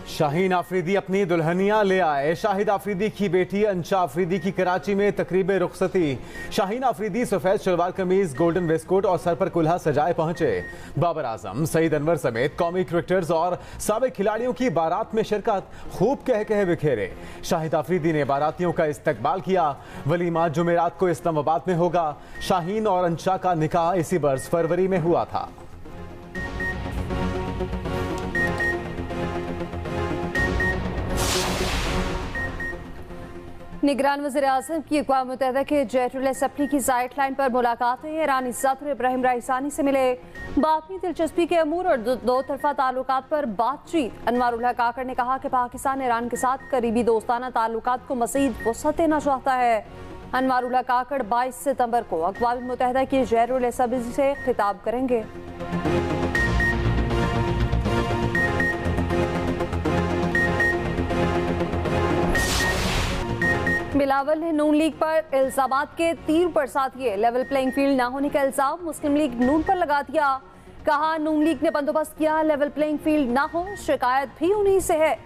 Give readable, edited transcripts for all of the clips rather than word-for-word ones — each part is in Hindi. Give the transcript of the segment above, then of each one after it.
शाहीन आफरीदी अपनी दुल्हनियां ले आए। शाहिद आफरीदी की बेटी अंशा आफरीदी की कराची में तकरीब रुखसती। शाहीन आफरीदी सफेद शलवार कमीज, गोल्डन वेस्टकोट और सर पर कुल्हा सजाए पहुंचे। बाबर आजम, सईद अनवर समेत कौमी क्रिकेटर्स और साबिक खिलाड़ियों की बारात में शिरकत। खूब कह बिखेरे। शाहिद आफरीदी ने बारातियों का इस्तकबाल किया। वलीमा जुमेरात को इस्लामाबाद में होगा। शाहीन और अंशा का निकाह इसी बरस फरवरी में हुआ था। निगरान वज़ीर-ए-आज़म की अक़वाम मुत्तहिदा के जेटुल असम्बली की साइड लाइन पर मुलाकातें। ईरानी सदर इब्राहिम राइसानी से मिले। बातमी दिलचस्पी के अमूर और दो तरफा ताल्लुकात पर बातचीत। अनवारुल्लाह काकड़ ने कहा कि पाकिस्तान ईरान के साथ करीबी दोस्ताना ताल्लुकात को मज़ीद वसअत देना चाहता है। अनवारुल्लाह काकड़ 22 सितंबर को अक़वाम मुत्तहिदा की जेटुल असम्बली से खिताब करेंगे। बिलावल ने नून लीग पर इल्जामात के तीर बरसात किए। लेवल प्लेइंग फील्ड न होने का इल्जाम मुस्लिम लीग नून पर लगा दिया। कहा, नून लीग ने बंदोबस्त किया, लेवल प्लेइंग फील्ड ना हो, शिकायत भी उन्हीं से है।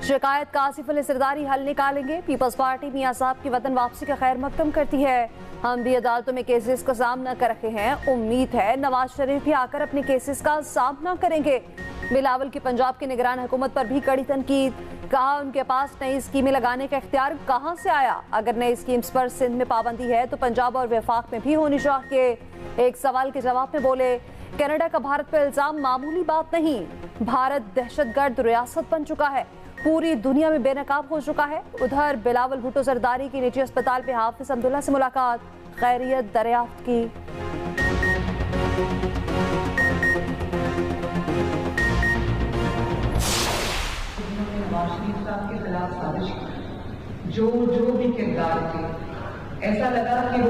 शिकायत का आसिफ अली सरदारी हल निकालेंगे। पीपल्स पार्टी मियां साहब की वतन वापसी का खैर मकदम करती है। हम भी अदालतों में केसेस का सामना कर रहे हैं। उम्मीद है नवाज शरीफ भी आकर अपने केसेस का सामना करेंगे। बिलावल की पंजाब की निगरान हुकूमत पर भी कड़ी तनकीद। कहा, उनके पास नई स्कीमें लगाने का इख्तियार कहां से आया? अगर नई स्कीम्स पर सिंध में पाबंदी है तो पंजाब और वफाक में भी होनी चाहिए। एक सवाल के जवाब में बोले, कनाडा का भारत पर इल्जाम मामूली बात नहीं। भारत दहशतगर्द रियासत बन चुका है, पूरी दुनिया में बेनकाब हो चुका है। उधर बिलावल भुट्टो जरदारी की निजी अस्पताल में हाफिज अब्दुल्ला से मुलाकात, खैरियत दरियाफ्त की। के खिलाफ साजिश जो भी किरदार थे, ऐसा लगा कि वो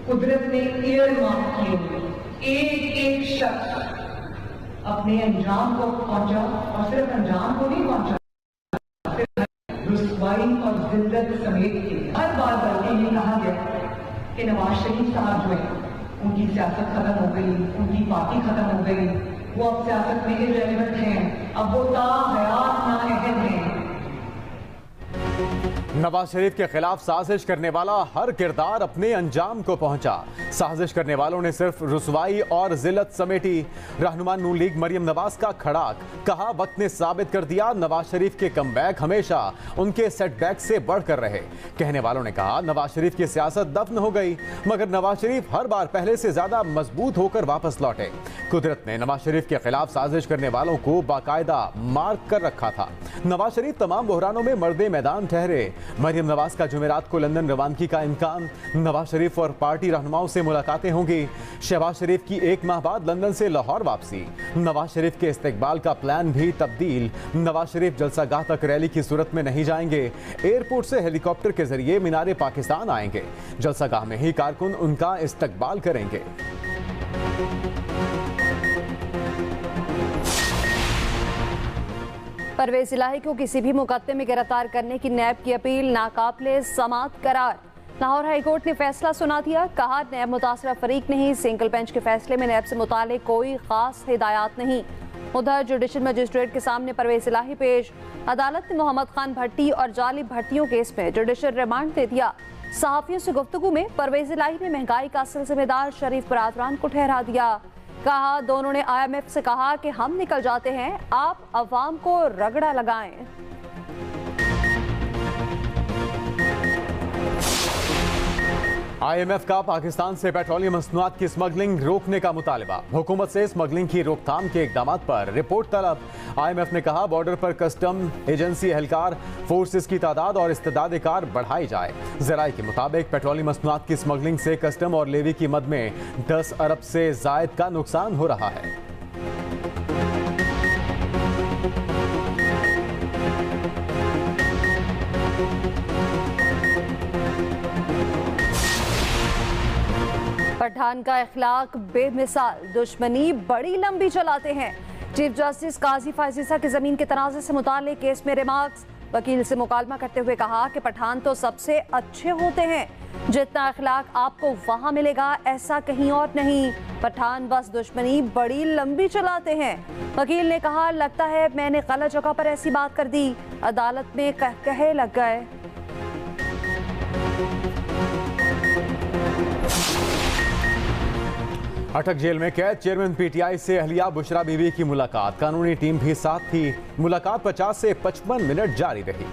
कुदरत ने एयर मार्क किए हुए एक शख्स अपने अंजाम को पहुंचा, और सिर्फ अंजाम को नहीं पहुंचा, रुसवाई और जिल्लत समेत के हर बार बल्कि ये कहा गया कि नवाज शरीफ साहब जो है उनकी सियासत खत्म हो गई, उनकी पार्टी खत्म हो गई, वो अब सियासत में इररिलेवेंट हैं, अब वो ताहयात नाअहद हैं। नवाज शरीफ के खिलाफ साजिश करने वाला हर किरदार अपने अंजाम को पहुंचा। साजिश करने वालों ने सिर्फ रुसवाई और जिल्लत समेटी। रहनुमा नून लीग मरियम नवाज का खड़ाक। कहा, वक्त ने साबित कर दिया नवाज शरीफ के कमबैक हमेशा उनके सेटबैक से बढ़कर रहे। कहने वालों ने कहा, नवाज शरीफ की सियासत दफन हो गई, मगर नवाज शरीफ हर बार पहले से ज्यादा मजबूत होकर वापस लौटे। कुदरत ने नवाज शरीफ के खिलाफ साजिश करने वालों को बाकायदा मार्क कर रखा था। नवाज शरीफ तमाम बहरानों में मर्दे मैदान ठहरे। मरियम नवाज का जुमेरात को लंदन रवानगी का इम्कान। नवाज शरीफ और पार्टी रहनुमाओं से मुलाकातें होंगी। शहबाज शरीफ की 1 माह बाद लंदन से लाहौर वापसी। नवाज शरीफ के इस्तकबाल का प्लान भी तब्दील। नवाज शरीफ जलसागाह तक रैली की सूरत में नहीं जाएंगे, एयरपोर्ट से हेलीकॉप्टर के जरिए मीनारे पाकिस्तान आएंगे। जलसागाह में ही कारकुन उनका इस्तकबाल करेंगे। परवेज इलाही को किसी भी मुकदमे में गिरफ्तार करने की नैब की अपील नाकाबिले समाअत करार। लाहौर हाईकोर्ट ने फैसला सुना दिया। कहा, नैब मुतासरा फरीक नहीं, सिंगल बेंच के फैसले में नैब से मुतालिक कोई खास हिदायत नहीं। उधर जुडिशल मजिस्ट्रेट के सामने परवेज इलाही पेश। अदालत ने मोहम्मद खान भट्टी और जाली भर्तियों केस में जुडिशल रिमांड दे दिया। सहाफियों से गुफ्तगू में परवेज इलाही ने महंगाई का असल जिम्मेदार शरीफ बरादरान को ठहरा दिया। कहा, दोनों ने IMF से कहा कि हम निकल जाते हैं, आप अवाम को रगड़ा लगाएं। IMF का पाकिस्तान से पेट्रोलियम मसनूआत की स्मगलिंग रोकने का मुतालबा। हुकूमत से स्मगलिंग की रोकथाम के इकदामात पर रिपोर्ट तलब। IMF ने कहा, बॉर्डर पर कस्टम एजेंसी एहलकार फोर्सेस की तादाद और इस्तेदाद कार बढ़ाई जाए। ज़राए के मुताबिक पेट्रोलियम मसनूआत की स्मगलिंग से कस्टम और लेवी की मद में 10 अरब से जायद का नुकसान हो रहा है। पठान का इखलाक बेमिसाल, दुश्मनी बड़ी लंबी चलाते हैं। चीफ जस्टिस काजी फायजीसा की जमीन के तनाज़े से मुताल्लिक केस में रिमार्क्स। वकील से मुकालमा करते हुए कहा कि पठान तो सबसे अच्छे होते हैं, जितना अखलाक आपको वहां मिलेगा ऐसा कहीं और नहीं। पठान बस दुश्मनी बड़ी लंबी चलाते हैं। वकील ने कहा, लगता है मैंने गलत जगह पर ऐसी बात कर दी, अदालत में कहे लग गए। अटक जेल में कैद चेयरमैन पीटीआई से अहलिया बुशरा बीवी की मुलाकात, कानूनी टीम भी साथ थी। मुलाकात 50 से 55 मिनट जारी रही।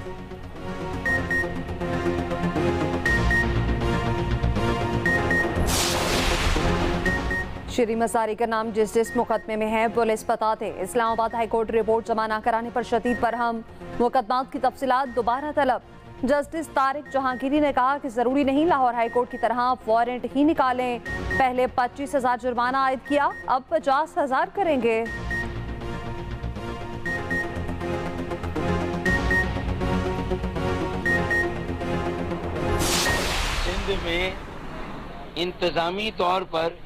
श्री मसारी का नाम जिस मुकदमे में है पुलिस बताते। इस्लामाबाद हाईकोर्ट रिपोर्ट जमा न कराने पर शदीद बरहम, मुकदमात की तफसीलात दोबारा तलब। जस्टिस तारिक जहांगीरी ने कहा कि जरूरी नहीं लाहौर हाईकोर्ट की तरह वारंट ही निकालें। पहले 25,000 जुर्माना आयद किया, अब 50,000 करेंगे। सिंध में इंतजामी तौर पर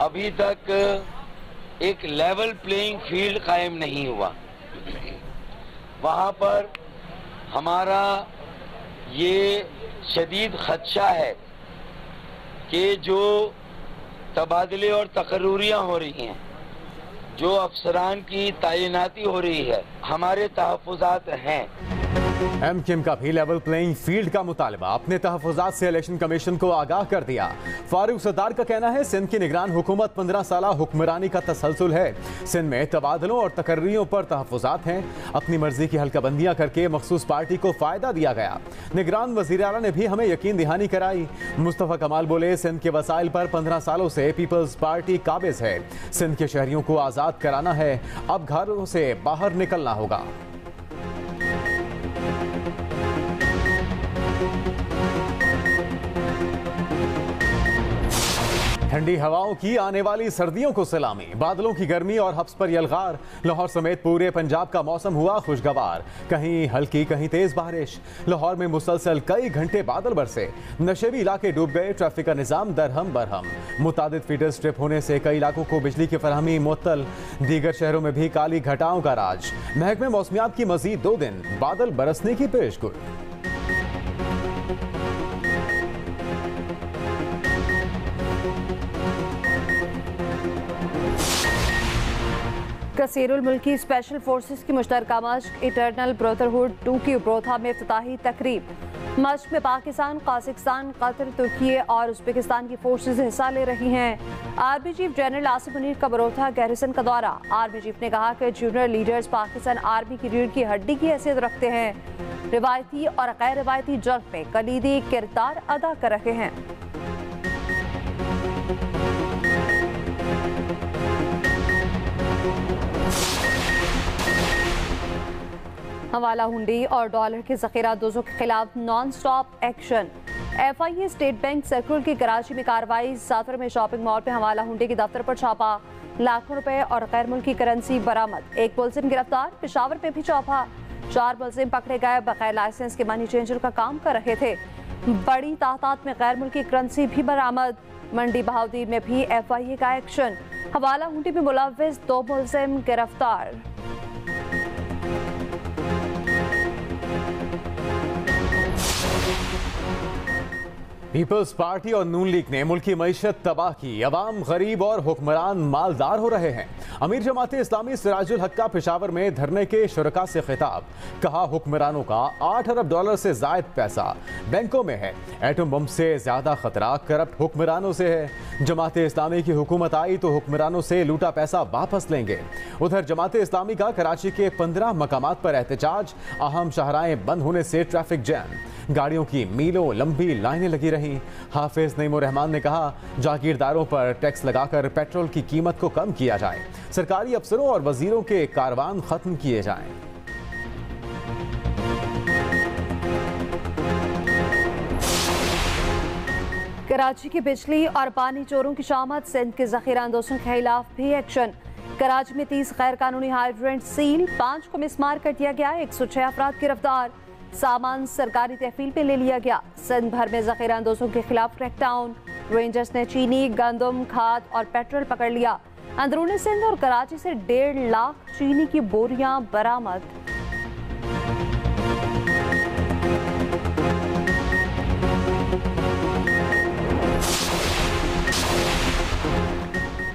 अभी तक एक लेवल प्लेइंग फील्ड कायम नहीं हुआ। वहाँ पर हमारा ये शदीद खदशा है कि जो तबादले और तकर्रुरियाँ हो रही हैं, जो अफसरान की तैनाती हो रही है, हमारे तहफ़्फ़ुज़ात हैं। एमक्यूएम का भी लेवल प्लेइंग फील्ड का मुतालबा, अपने तहफ़्फ़ुज़ात से इलेक्शन कमीशन को आगाह कर दिया। फारूक सत्तार का कहना है, सिंध की निगरान हुकूमत 15 साला हुक्मरानी का तसलसल है। सिंध में तबादलों और तकर्रियों पर तहफ़्फ़ुज़ात हैं। अपनी मर्जी की हल्काबंदियाँ करके मखसूस पार्टी को फ़ायदा दिया गया। निगरान वज़ीर आला ने भी हमें यकीन दहानी कराई। मुस्तफ़ा कमाल बोले, सिंध के वसाइल पर 15 सालों से पीपल्स पार्टी काबिज़ है। सिंध के शहरियों को आज़ाद कराना है, अब घरों से बाहर निकलना होगा। ठंडी हवाओं की आने वाली सर्दियों को सलामी, बादलों की गर्मी और हब्स पर यलगार। लाहौर समेत पूरे पंजाब का मौसम हुआ खुशगवार, कहीं हल्की कहीं तेज बारिश। लाहौर में मुसलसल कई घंटे बादल बरसे, नशेबी इलाके डूब गए, ट्रैफिक का निजाम दरहम बरहम। मुतादिद फीडर्स ट्रिप होने से कई इलाकों को बिजली की फराहमी मुअत्तल। दीगर शहरों में भी काली घटाओं का राज। महकमे मौसमियात की मजीद 2 दिन बादल बरसने की पेशगोई। कसीरुल मुल्की स्पेशल फोर्सेस की मुश्तरका मश्क इटर्नल ब्रदरहुड 2 की उपरोथा में इफ्तिताही तकरीब। मश्क में पाकिस्तान, काज़ाकिस्तान, कतर, तुर्की और उज़्बेकिस्तान की फोर्सेस हिस्सा ले रही हैं। Army chief general Asif Munir का बरोथा गैरिसन का दौरा। आर्मी चीफ ने कहा कि जूनियर लीडर्स पाकिस्तान आर्मी की रीढ़ की हड्डी की हैसियत रखते हैं, रिवायती और गैर रिवायती जंग में कलीदी किरदार अदा कर रहे हैं। हवाला हुंडी और डॉलर के ज़ख़ीरा दोज़ों के खिलाफ non stop action. FIA state bank circular की कराची में कार्रवाई। साफर में शॉपिंग मॉल में हवाला हुंडी के दफ्तर पर छापा, लाखों रुपए और गैर मुल्की करेंसी बरामद। एक मुलजिम गिरफ्तार, पेशावर पे भी छापा। 4 मुलजिम पकड़े गए, बगैर लाइसेंस के मनी चेंजर का काम कर रहे थे। बड़ी तादाद में गैर मुल्की करेंसी भी बरामद। मंडी बहाउद्दीन में भी FIA का एक्शन। हवाला हुंडी में मुलव्विस 2 मुलजिम गिरफ्तार। पीपल्स पार्टी और नून लीग ने मुल्की मईशत तबाह की। अवाम गरीब और हुक्मरान मालदार हो रहे हैं। अमीर जमात इस्लामी सिराजुल हक का पेशावर में धरने के शुरका से खिताब, कहा हुक्मरानों का 8 अरब डॉलर से जायद पैसा बैंकों में है। एटम बम से ज्यादा खतरा करप्ट हुक्मरानों से है। जमात इस्लामी की हुकूमत आई तो हुक्मरानों से लूटा पैसा वापस लेंगे। उधर जमात इस्लामी का कराची के 15 मकामात पर एहतजाज, अहम शाहराहें बंद होने से ट्रैफिक जैम, गाड़ियों की मीलों लंबी लाइनें लगी रहीं। हाफिज नईमुर रहमान ने कहा, जागीरदारों पर टैक्स लगाकर पेट्रोल की कीमत को कम किया जाए, सरकारी अफसरों और वजीरों के कारवान खत्म किए जाएं। कराची की बिजली और पानी चोरों की शामत, सिंध के ज़ख़ीरा अंदोज़ों के खिलाफ भी एक्शन। कराची में 30 गैर कानूनी हाइड्रेंट सील, 5 को मिसमार कर दिया गया, 106 अफराद गिरफ्तार। सामान सरकारी तहफील पे ले लिया गया। सिंध भर में ज़ख़ीरा अंदोज़ों के खिलाफ क्रैकडाउन। रेंजर्स ने चीनी, गंदम, खाद और पेट्रोल पकड़ लिया। अंदरूनी सिंध और कराची से 1.5 लाख चीनी की बोरियां बरामद।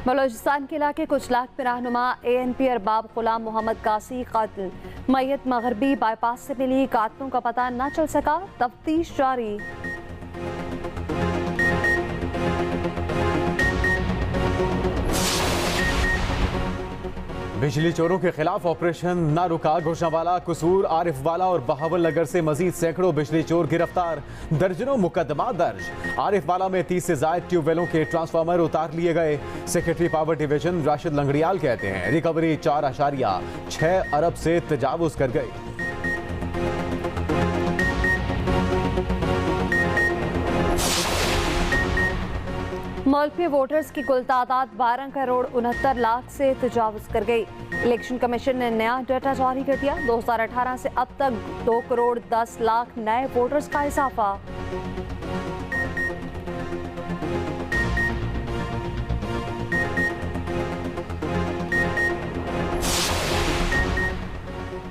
बलोचिस्तान के इलाके कुछ लाख में रहनुमा ANP अरबाब गुलाम मोहम्मद कासी कातिल, मैयत मगरबी बाईपास से मिली, कातलों का पता न चल सका, तफ्तीश जारी। बिजली चोरों के खिलाफ ऑपरेशन न रुका, घोषणावाला, कसूर, आरिफ वाला और बहावल नगर से मजीद सैकड़ों बिजली चोर गिरफ्तार, दर्जनों मुकदमा दर्ज। आरिफ वाला में 30 से ज्यादा ट्यूबवेलों के ट्रांसफार्मर उतार लिए गए। Secretary power division Rashid Langrial कहते हैं रिकवरी 4.6 अरब से तजावुज कर गई। मुल्क में वोटर्स की कुल तादाद 12 करोड़ 69 लाख से तजावुज कर गई। इलेक्शन कमीशन ने नया डाटा जारी कर दिया। 2018 से अब तक 2 करोड़ 10 लाख नए वोटर्स का इजाफा।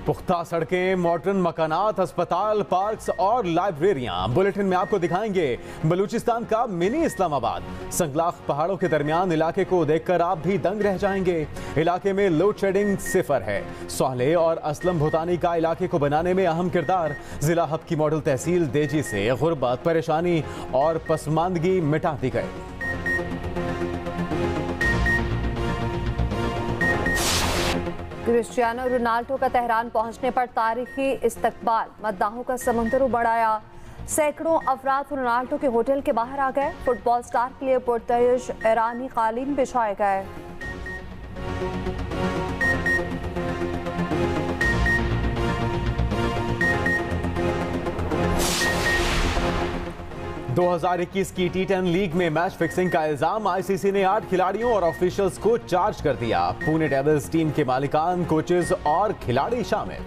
पुख्ता सड़कें, मॉडर्न मकानात, अस्पताल, पार्क्स और लाइब्रेरियां। बुलेटिन में आपको दिखाएंगे बलूचिस्तान का मिनी इस्लामाबाद। संगलाख पहाड़ों के दरमियान इलाके को देखकर आप भी दंग रह जाएंगे। इलाके में लोड शेडिंग सिफर है। सोहले और असलम भूतानी का इलाके को बनाने में अहम किरदार। जिला हब की मॉडल तहसील देजी से गुर्बत, परेशानी और पसमानदगी मिटा दी गई। क्रिस्टियानो रोनाल्डो का तेहरान पहुंचने पर तारीखी इस्तकबाल, मद्दाहों का समंदर उबड़ाया। सैकड़ों अफराद रोनाल्डो के होटल के बाहर आ गए। फुटबॉल स्टार के लिए पुरतयश ईरानी कालीन बिछाए गए। दो 2021 की T10 लीग में मैच फिक्सिंग का इल्जाम। ICC ने 8 खिलाड़ियों और ऑफिशियल्स को चार्ज कर दिया। पुणे डेविल्स टीम के मालिकान, कोचेज और खिलाड़ी शामिल।